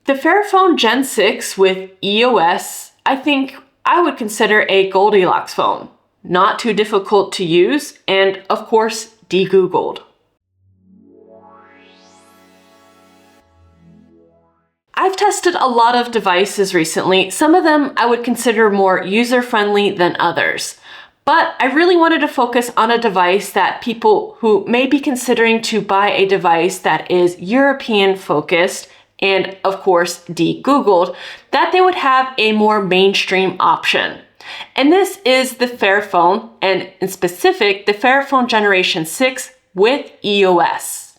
The Fairphone Gen 6 with EOS, I think I would consider a Goldilocks phone. Not too difficult to use, and of course, de-Googled. I've tested a lot of devices recently. Some of them I would consider more user-friendly than others. But I really wanted to focus on a device that people who may be considering to buy a device that is European-focused and, of course, de-Googled, that they would have a more mainstream option. And this is the Fairphone, and in specific, the Fairphone Generation 6 with EOS.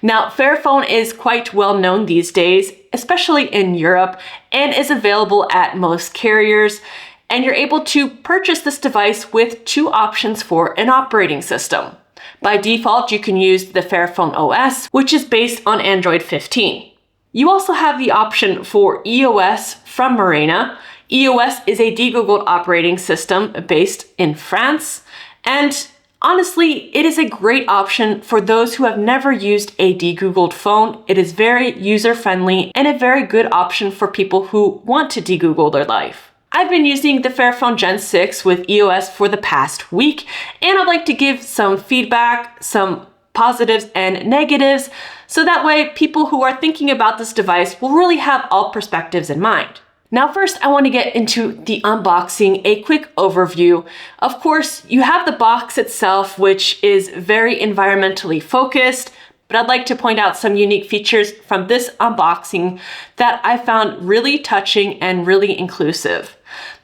Now, Fairphone is quite well known these days, especially in Europe, and is available at most carriers. And you're able to purchase this device with two options for an operating system. By default, you can use the Fairphone OS, which is based on Android 15. You also have the option for EOS from Morena. EOS is a de-Googled operating system based in France, and honestly, it is a great option for those who have never used a de-Googled phone. It is very user-friendly and a very good option for people who want to de-Google their life. I've been using the Fairphone Gen 6 with EOS for the past week, and I'd like to give some feedback, some positives and negatives, so that way people who are thinking about this device will really have all perspectives in mind. Now first, I want to get into the unboxing, a quick overview. Of course, you have the box itself, which is very environmentally focused, but I'd like to point out some unique features from this unboxing that I found really touching and really inclusive.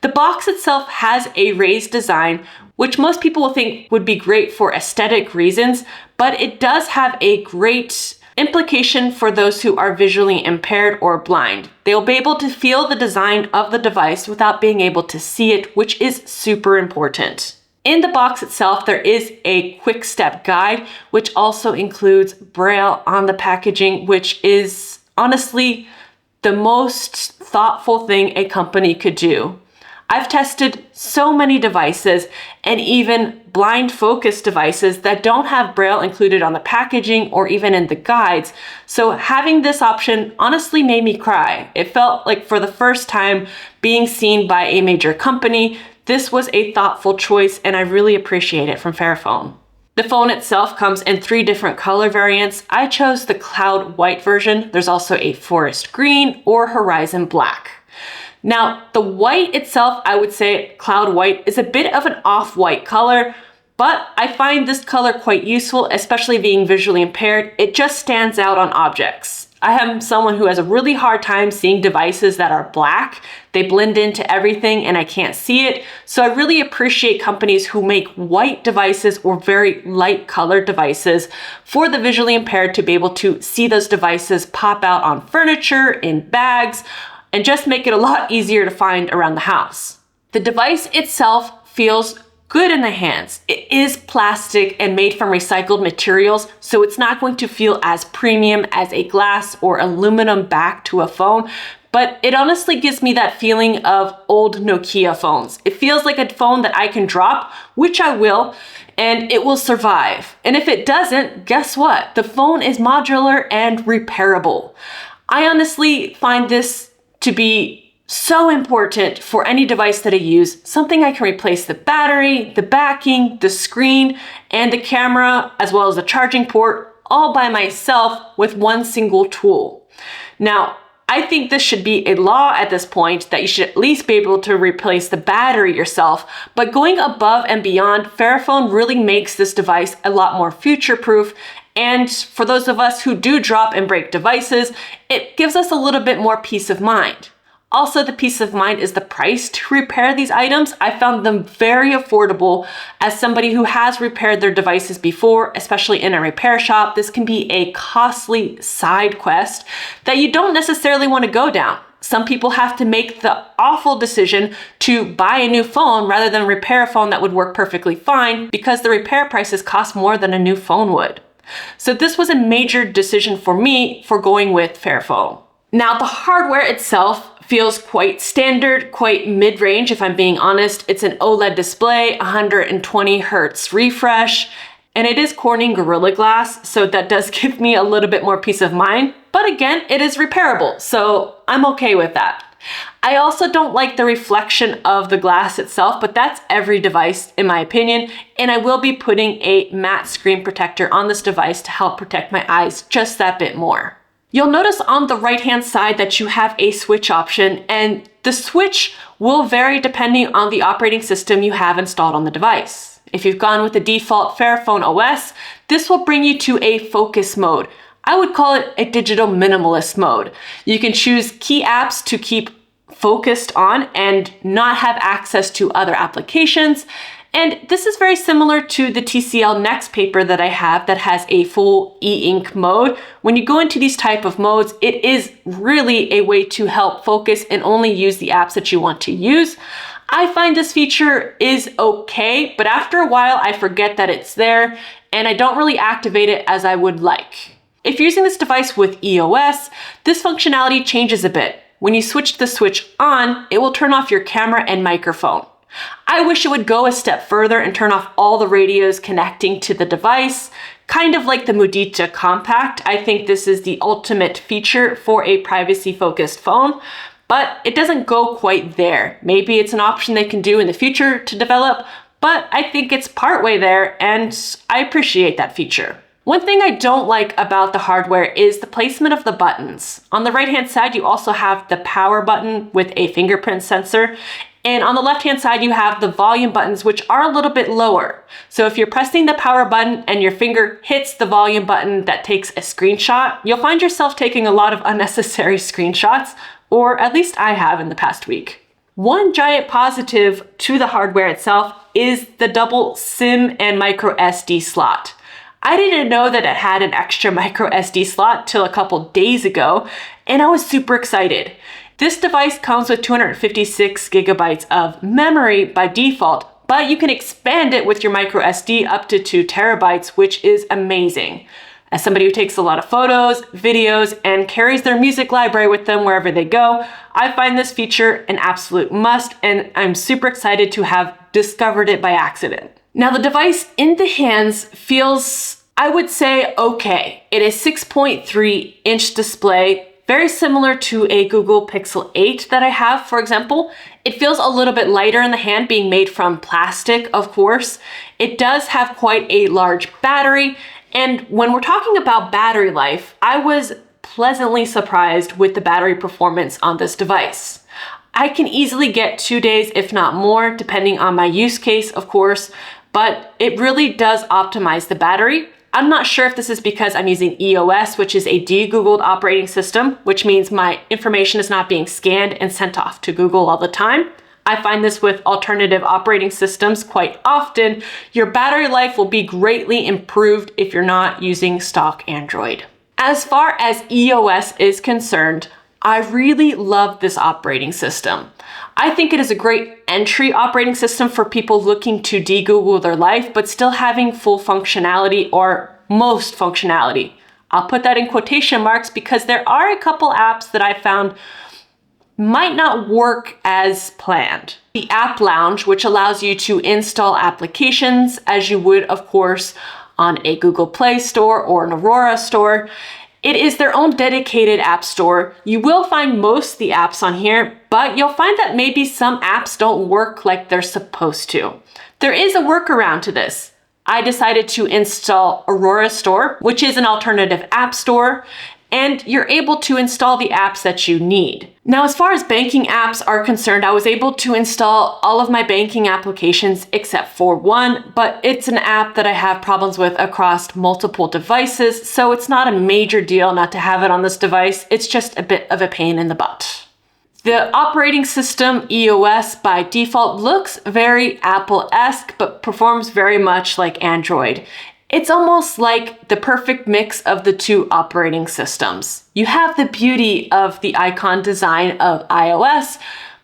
The box itself has a raised design, which most people will think would be great for aesthetic reasons, but it does have a great implication for those who are visually impaired or blind. They'll be able to feel the design of the device without being able to see it, which is super important. In the box itself, there is a quick step guide, which also includes Braille on the packaging, which is honestly the most thoughtful thing a company could do. I've tested so many devices, and even blind focus devices that don't have Braille included on the packaging or even in the guides. So having this option honestly made me cry. It felt like for the first time being seen by a major company, this was a thoughtful choice, and I really appreciate it from Fairphone. The phone itself comes in 3 different color variants. I chose the cloud white version. There's also a forest green or horizon black. Now, the white itself, I would say cloud white is a bit of an off-white color, but I find this color quite useful, especially being visually impaired. It just stands out on objects. I am someone who has a really hard time seeing devices that are black. They blend into everything and I can't see it. So I really appreciate companies who make white devices or very light colored devices for the visually impaired to be able to see those devices pop out on furniture, in bags, and just make it a lot easier to find around the house. The device itself feels good in the hands. It is plastic and made from recycled materials, so it's not going to feel as premium as a glass or aluminum back to a phone, but it honestly gives me that feeling of old Nokia phones. It feels like a phone that I can drop, which I will, and it will survive. And if it doesn't, guess what? The phone is modular and repairable. I honestly find this to be so important for any device that I use, something I can replace the battery, the backing, the screen, and the camera, as well as the charging port, all by myself with one single tool. Now, I think this should be a law at this point that you should at least be able to replace the battery yourself, but going above and beyond, Fairphone really makes this device a lot more future-proof. And for those of us who do drop and break devices, it gives us a little bit more peace of mind. Also, the peace of mind is the price to repair these items. I found them very affordable. As somebody who has repaired their devices before, especially in a repair shop, this can be a costly side quest that you don't necessarily want to go down. Some people have to make the awful decision to buy a new phone rather than repair a phone that would work perfectly fine because the repair prices cost more than a new phone would. So this was a major decision for me for going with Fairphone. Now, the hardware itself feels quite standard, quite mid-range if I'm being honest. It's an OLED display, 120 Hz refresh, and it is Corning Gorilla Glass, so that does give me a little bit more peace of mind. but again, it is repairable, so I'm okay with that. I also don't like the reflection of the glass itself, but that's every device in my opinion, and I will be putting a matte screen protector on this device to help protect my eyes just that bit more. You'll notice on the right-hand side that you have a switch option, and the switch will vary depending on the operating system you have installed on the device. If you've gone with the default Fairphone OS, this will bring you to a focus mode. I would call it a digital minimalist mode. You can choose key apps to keep focused on and not have access to other applications. And this is very similar to the TCL Next paper that I have that has a full e-ink mode. When you go into these type of modes, it is really a way to help focus and only use the apps that you want to use. I find this feature is okay, but after a while I forget that it's there and I don't really activate it as I would like. If you're using this device with EOS, this functionality changes a bit. When you switch the switch on, it will turn off your camera and microphone. I wish it would go a step further and turn off all the radios connecting to the device, kind of like the Mudita Compact. I think this is the ultimate feature for a privacy-focused phone, but it doesn't go quite there. Maybe it's an option they can do in the future to develop, but I think it's partway there and I appreciate that feature. One thing I don't like about the hardware is the placement of the buttons. On the right-hand side, you also have the power button with a fingerprint sensor. And on the left-hand side, you have the volume buttons, which are a little bit lower. So if you're pressing the power button and your finger hits the volume button that takes a screenshot, you'll find yourself taking a lot of unnecessary screenshots, or at least I have in the past week. One giant positive to the hardware itself is the double SIM and microSD slot. I didn't know that it had an extra microSD slot till a couple days ago, and I was super excited. This device comes with 256 gigabytes of memory by default, but you can expand it with your microSD up to 2 terabytes, which is amazing. As somebody who takes a lot of photos, videos, and carries their music library with them wherever they go, I find this feature an absolute must, and I'm super excited to have discovered it by accident. Now the device in the hands feels, I would say, okay. It is 6.3 inch display, very similar to a Google Pixel 8 that I have, for example. It feels a little bit lighter in the hand, being made from plastic, of course. It does have quite a large battery, and when we're talking about battery life, I was pleasantly surprised with the battery performance on this device. I can easily get 2 days, if not more, depending on my use case, of course, but it really does optimize the battery. I'm not sure if this is because I'm using EOS, which is a de-Googled operating system, which means my information is not being scanned and sent off to Google all the time. I find this with alternative operating systems quite often. Your battery life will be greatly improved if you're not using stock Android. As far as EOS is concerned, I really love this operating system. I think it is a great entry operating system for people looking to de-Google their life, but still having full functionality or most functionality. I'll put that in quotation marks because there are a couple apps that I found might not work as planned. The App Lounge, which allows you to install applications as you would, of course, on a Google Play Store or an Aurora store. It is their own dedicated app store. You will find most of the apps on here, but you'll find that maybe some apps don't work like they're supposed to. There is a workaround to this. I decided to install Aurora Store, which is an alternative app store, and you're able to install the apps that you need. Now, as far as banking apps are concerned, I was able to install all of my banking applications except for one, but it's an app that I have problems with across multiple devices, so it's not a major deal not to have it on this device. It's just a bit of a pain in the butt. The operating system, EOS, by default looks very Apple-esque, but performs very much like Android. It's almost like the perfect mix of the two operating systems. You have the beauty of the icon design of iOS,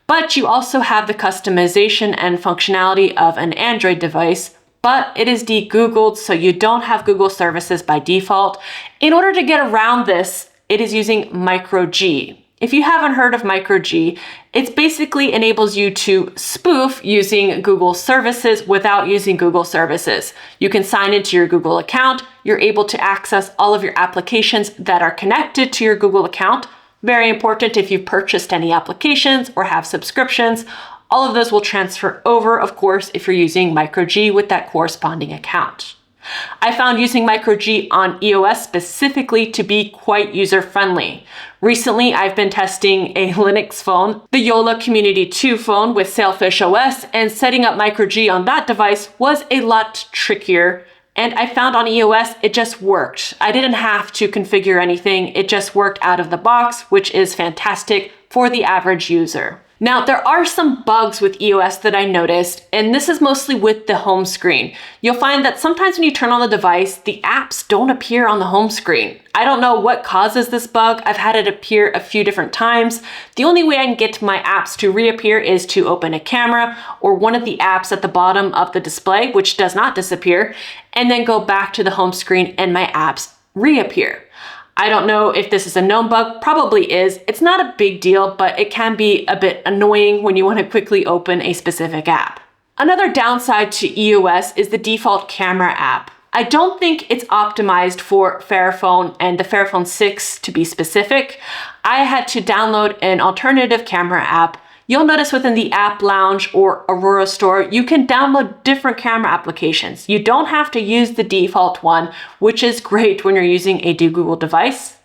but you also have the customization and functionality of an Android device, but it is de-Googled, so you don't have Google services by default. In order to get around this, it is using microG. If you haven't heard of microG, it basically enables you to spoof using Google services without using Google services. You can sign into your Google account. You're able to access all of your applications that are connected to your Google account. Very important if you've purchased any applications or have subscriptions. All of those will transfer over, of course, if you're using microG with that corresponding account. I found using microG on EOS specifically to be quite user-friendly. Recently, I've been testing a Linux phone, the Yola Community 2 phone with Sailfish OS, and setting up microG on that device was a lot trickier. And I found on EOS, it just worked. I didn't have to configure anything. It just worked out of the box, which is fantastic for the average user. Now, there are some bugs with EOS that I noticed, and this is mostly with the home screen. You'll find that sometimes when you turn on the device, the apps don't appear on the home screen. I don't know what causes this bug. I've had it appear a few different times. The only way I can get my apps to reappear is to open a camera or one of the apps at the bottom of the display, which does not disappear, and then go back to the home screen and my apps reappear. I don't know if this is a known bug, probably is. It's not a big deal, but it can be a bit annoying when you want to quickly open a specific app. Another downside to EOS is the default camera app. I don't think it's optimized for Fairphone and the Fairphone 6 to be specific. I had to download an alternative camera app. You'll notice within the App Lounge or Aurora Store, you can download different camera applications. You don't have to use the default one, which is great when you're using a Google device.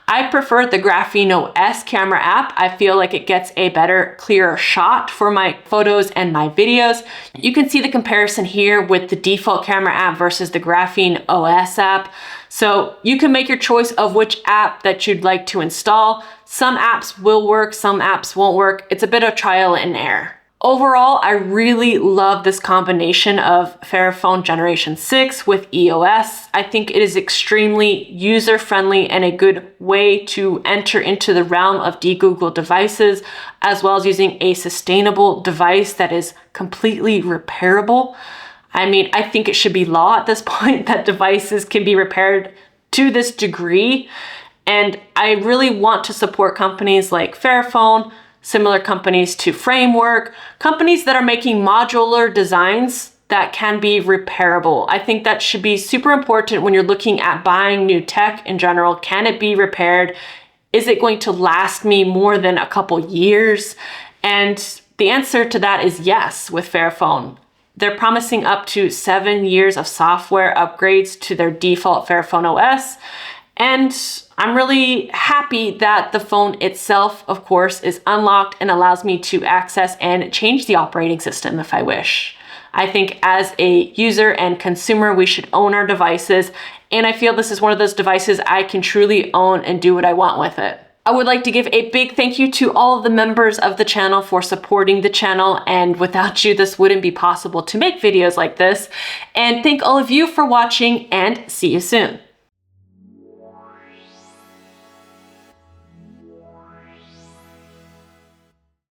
I prefer the Graphene OS camera app. I feel like it gets a better, clearer shot for my photos and my videos. You can see the comparison here with the default camera app versus the Graphene OS app. So you can make your choice of which app that you'd like to install. Some apps will work, some apps won't work. It's a bit of trial and error. Overall, I really love this combination of Fairphone Generation 6 with EOS. I think it is extremely user-friendly and a good way to enter into the realm of Google devices, as well as using a sustainable device that is completely repairable. I mean, I think it should be law at this point that devices can be repaired to this degree. And I really want to support companies like Fairphone, similar companies to Framework, companies that are making modular designs that can be repairable. I think that should be super important when you're looking at buying new tech in general. Can it be repaired? Is it going to last me more than a couple years? And the answer to that is yes with Fairphone. They're promising up to 7 years of software upgrades to their default Fairphone OS. And I'm really happy that the phone itself, of course, is unlocked and allows me to access and change the operating system if I wish. I think as a user and consumer, we should own our devices. And I feel this is one of those devices I can truly own and do what I want with it. I would like to give a big thank you to all of the members of the channel for supporting the channel, and without you, this wouldn't be possible to make videos like this. And thank all of you for watching, and see you soon.